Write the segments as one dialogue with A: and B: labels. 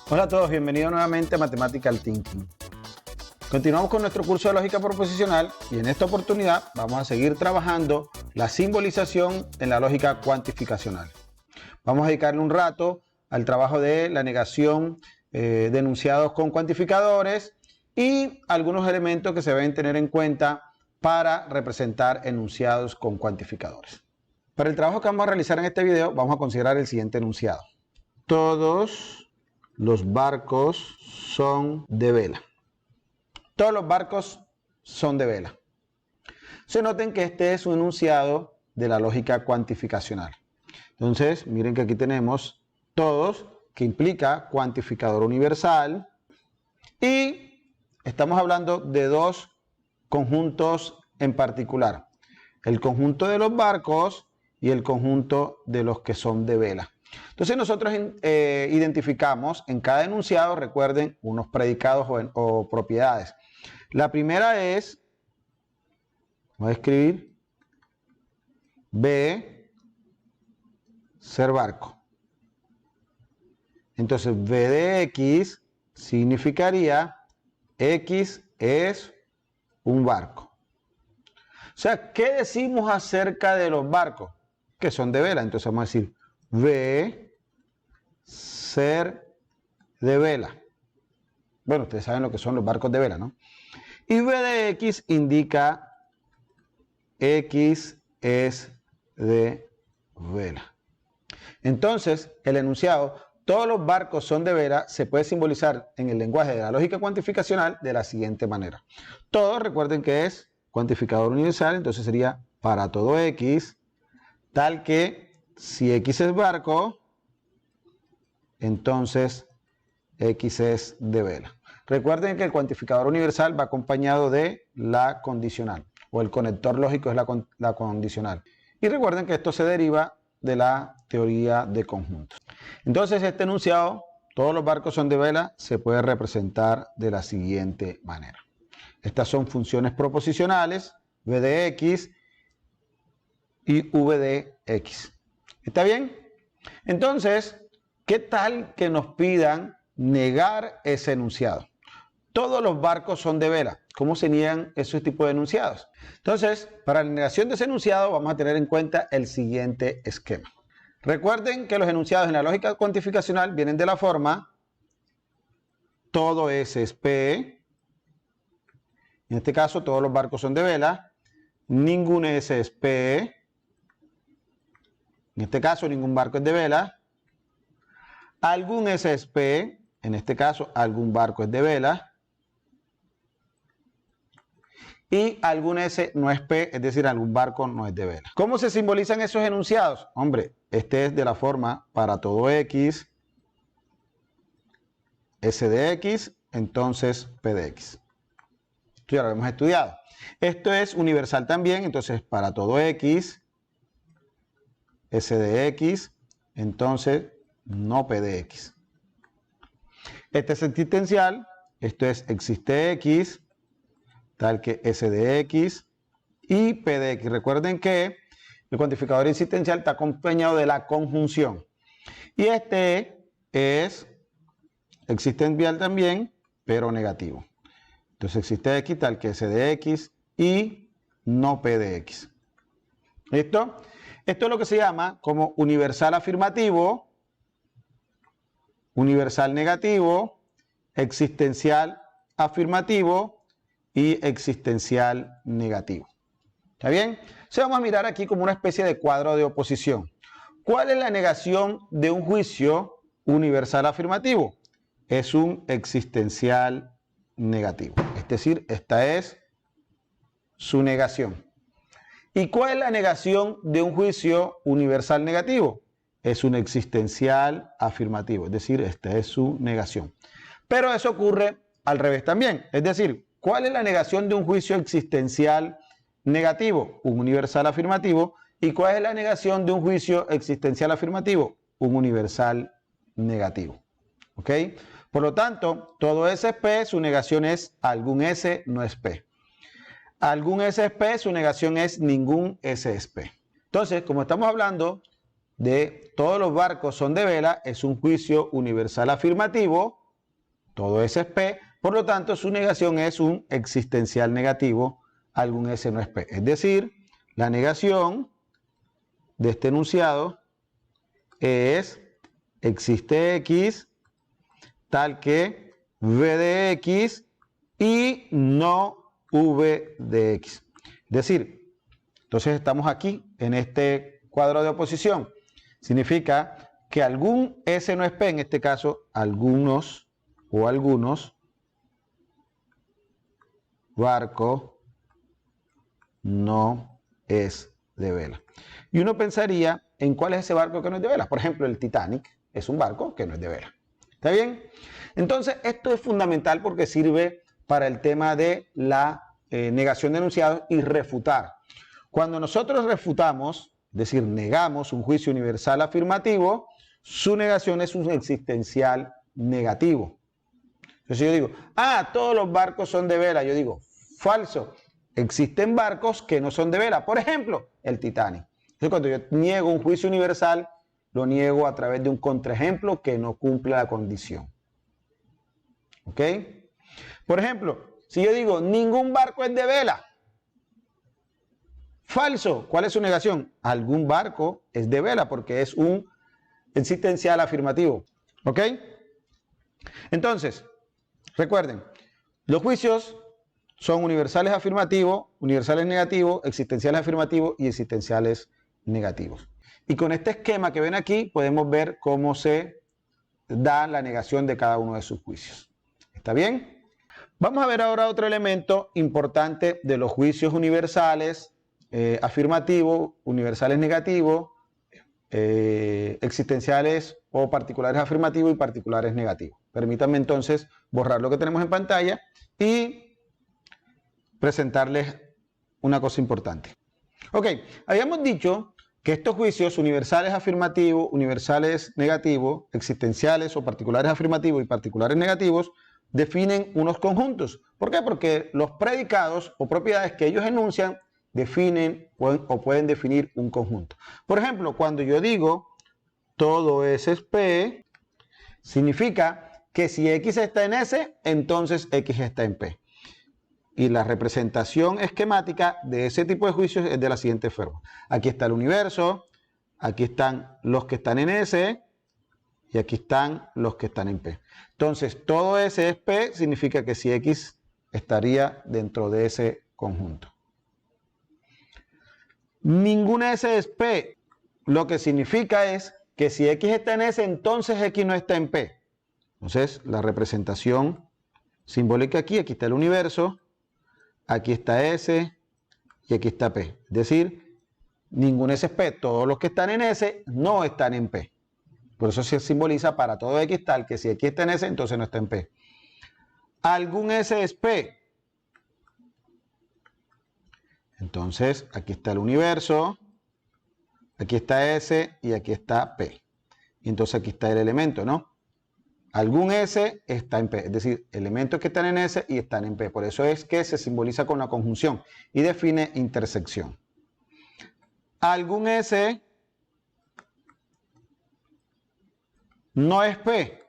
A: Hola a todos, bienvenidos nuevamente a Mathematical Thinking. Continuamos con nuestro curso de lógica proposicional y en esta oportunidad vamos a seguir trabajando la simbolización en la lógica cuantificacional. Vamos a dedicarle un rato al trabajo de la negación de enunciados con cuantificadores y algunos elementos que se deben tener en cuenta para representar enunciados con cuantificadores. Para el trabajo que vamos a realizar en este video vamos a considerar el siguiente enunciado. Todos los barcos son de vela. Todos los barcos son de vela. Se noten que este es un enunciado de la lógica cuantificacional. Entonces, miren que aquí tenemos todos, que implica cuantificador universal. Y estamos hablando de dos conjuntos en particular. El conjunto de los barcos y el conjunto de los que son de vela. Entonces nosotros identificamos en cada enunciado, recuerden, unos predicados o propiedades. La primera es, voy a escribir, B, ser barco. Entonces B de X significaría X es un barco. O sea, ¿qué decimos acerca de los barcos? Que son de vela. Entonces vamos a decir B, ser de vela. Bueno, ustedes saben lo que son los barcos de vela, ¿no? Y B de X indica X es de vela. Entonces, el enunciado, todos los barcos son de vela, se puede simbolizar en el lenguaje de la lógica cuantificacional de la siguiente manera. Todos, recuerden que es cuantificador universal, entonces sería para todo X, tal que si X es barco, entonces X es de vela. Recuerden que el cuantificador universal va acompañado de la condicional, o el conector lógico es la condicional. Y recuerden que esto se deriva de la teoría de conjuntos. Entonces este enunciado, todos los barcos son de vela, se puede representar de la siguiente manera. Estas son funciones proposicionales, V de X y V de X. ¿Está bien? Entonces, ¿qué tal que nos pidan negar ese enunciado? Todos los barcos son de vela. ¿Cómo se niegan esos tipos de enunciados? Entonces, para la negación de ese enunciado vamos a tener en cuenta el siguiente esquema. Recuerden que los enunciados en la lógica cuantificacional vienen de la forma todo S es P. En este caso, todos los barcos son de vela. Ningún S es P. En este caso, ningún barco es de vela. Algún S es P. En este caso, algún barco es de vela. Y algún S no es P, es decir, algún barco no es de vela. ¿Cómo se simbolizan esos enunciados? Hombre, este es de la forma para todo X, S de X, entonces P de X. Esto ya lo hemos estudiado. Esto es universal también, entonces para todo X, S de X, entonces no P de X. Este es existencial, esto es existe X, tal que S de X y P de X. Recuerden que el cuantificador existencial está acompañado de la conjunción. Y este es existencial también, pero negativo. Entonces existe X tal que S de X y no P de X. ¿Listo? Esto es lo que se llama como universal afirmativo, universal negativo, existencial afirmativo y existencial negativo. ¿Está bien? Entonces vamos a mirar aquí como una especie de cuadro de oposición. ¿Cuál es la negación de un juicio universal afirmativo? Es un existencial negativo. Es decir, esta es su negación. ¿Y cuál es la negación de un juicio universal negativo? Es un existencial afirmativo. Es decir, esta es su negación. Pero eso ocurre al revés también. Es decir, ¿cuál es la negación de un juicio existencial negativo? Un universal afirmativo. ¿Y cuál es la negación de un juicio existencial afirmativo? Un universal negativo. ¿Ok? Por lo tanto, todo S es P, su negación es algún S no es P. Algún S es P, su negación es ningún S es P. Entonces, como estamos hablando de todos los barcos son de vela es un juicio universal afirmativo, todo S es P, por lo tanto su negación es un existencial negativo, algún S no es P. Es decir, la negación de este enunciado es existe X tal que V de X y no V de X. Es decir, entonces estamos aquí en este cuadro de oposición. Significa que algún S no es P, en este caso algunos o algunos barco no es de vela. Y uno pensaría en cuál es ese barco que no es de vela. Por ejemplo, el Titanic es un barco que no es de vela. ¿Está bien? Entonces, esto es fundamental porque sirve para el tema de la negación de enunciados y refutar. Cuando nosotros refutamos, es decir, negamos un juicio universal afirmativo, su negación es un existencial negativo. Entonces yo digo, todos los barcos son de vela. Yo digo, falso. Existen barcos que no son de vela. Por ejemplo, el Titanic. Entonces cuando yo niego un juicio universal, lo niego a través de un contraejemplo que no cumple la condición. ¿Ok? Por ejemplo, si yo digo, ningún barco es de vela. Falso. ¿Cuál es su negación? Algún barco es de vela porque es un existencial afirmativo. ¿Ok? Entonces, recuerden, los juicios son universales afirmativos, universales negativos, existenciales afirmativos y existenciales negativos. Y con este esquema que ven aquí podemos ver cómo se da la negación de cada uno de sus juicios. ¿Está bien? Vamos a ver ahora otro elemento importante de los juicios universales afirmativos, universales negativos, existenciales o particulares afirmativos y particulares negativos. Permítanme entonces borrar lo que tenemos en pantalla y presentarles una cosa importante. Ok, habíamos dicho que estos juicios universales afirmativos, universales negativos, existenciales o particulares afirmativos y particulares negativos definen unos conjuntos. ¿Por qué? Porque los predicados o propiedades que ellos enuncian definen o pueden definir un conjunto. Por ejemplo, cuando yo digo todo S es P, significa que si X está en S, entonces X está en P. Y la representación esquemática de ese tipo de juicios es de la siguiente forma. Aquí está el universo, aquí están los que están en S y aquí están los que están en P. Entonces, todo S es P significa que si X estaría dentro de ese conjunto. Ninguna S es P, lo que significa es que si X está en S, entonces X no está en P. Entonces, la representación simbólica aquí está el universo, aquí está S y aquí está P. Es decir, ningún S es P, todos los que están en S no están en P. Por eso se simboliza para todo X tal que si X está en S, entonces no está en P. Algún S es P. Entonces, aquí está el universo, aquí está S y aquí está P. Y entonces aquí está el elemento, ¿no? Algún S está en P, es decir, elementos que están en S y están en P. Por eso es que se simboliza con la conjunción y define intersección. Algún S no es P.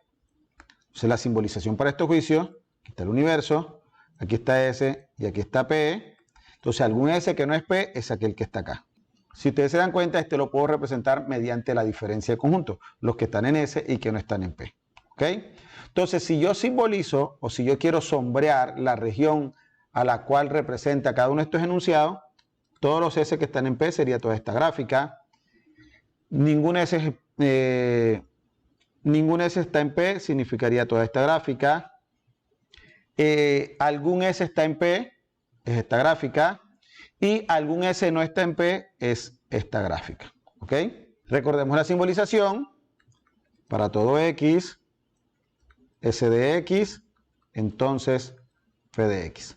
A: Entonces la simbolización para estos juicios, aquí está el universo, aquí está S y aquí está P. Entonces algún S que no es P es aquel que está acá. Si ustedes se dan cuenta, este lo puedo representar mediante la diferencia de conjuntos, los que están en S y que no están en P. ¿Ok? Entonces, si yo simbolizo o si yo quiero sombrear la región a la cual representa cada uno de estos enunciados, todos los S que están en P sería toda esta gráfica. Ningún S está en P significaría toda esta gráfica. Algún S está en P es esta gráfica. Y algún S no está en P es esta gráfica. ¿Ok? Recordemos la simbolización. Para todo X, S de X, entonces P de X.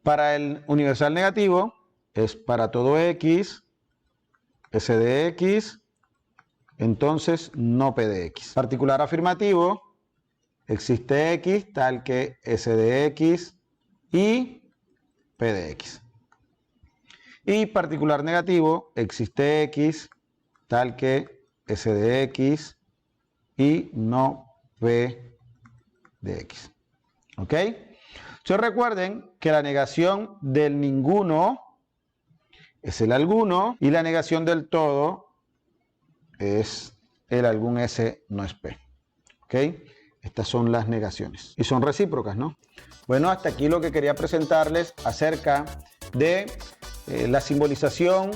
A: Para el universal negativo es para todo X, S de X, entonces no P de X. Particular afirmativo, existe X tal que S de X y P de X. Y particular negativo, existe X tal que S de X y no P de X. ¿Ok? Entonces recuerden que la negación del ninguno es el alguno y la negación del todo es el algún S no es P. ¿Ok? Estas son las negaciones y son recíprocas, ¿no? Bueno, hasta aquí lo que quería presentarles acerca de la simbolización,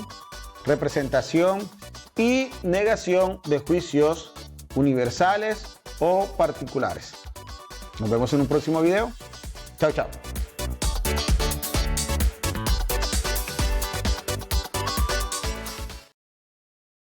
A: representación y negación de juicios universales o particulares. Nos vemos en un próximo video. Chao, chao.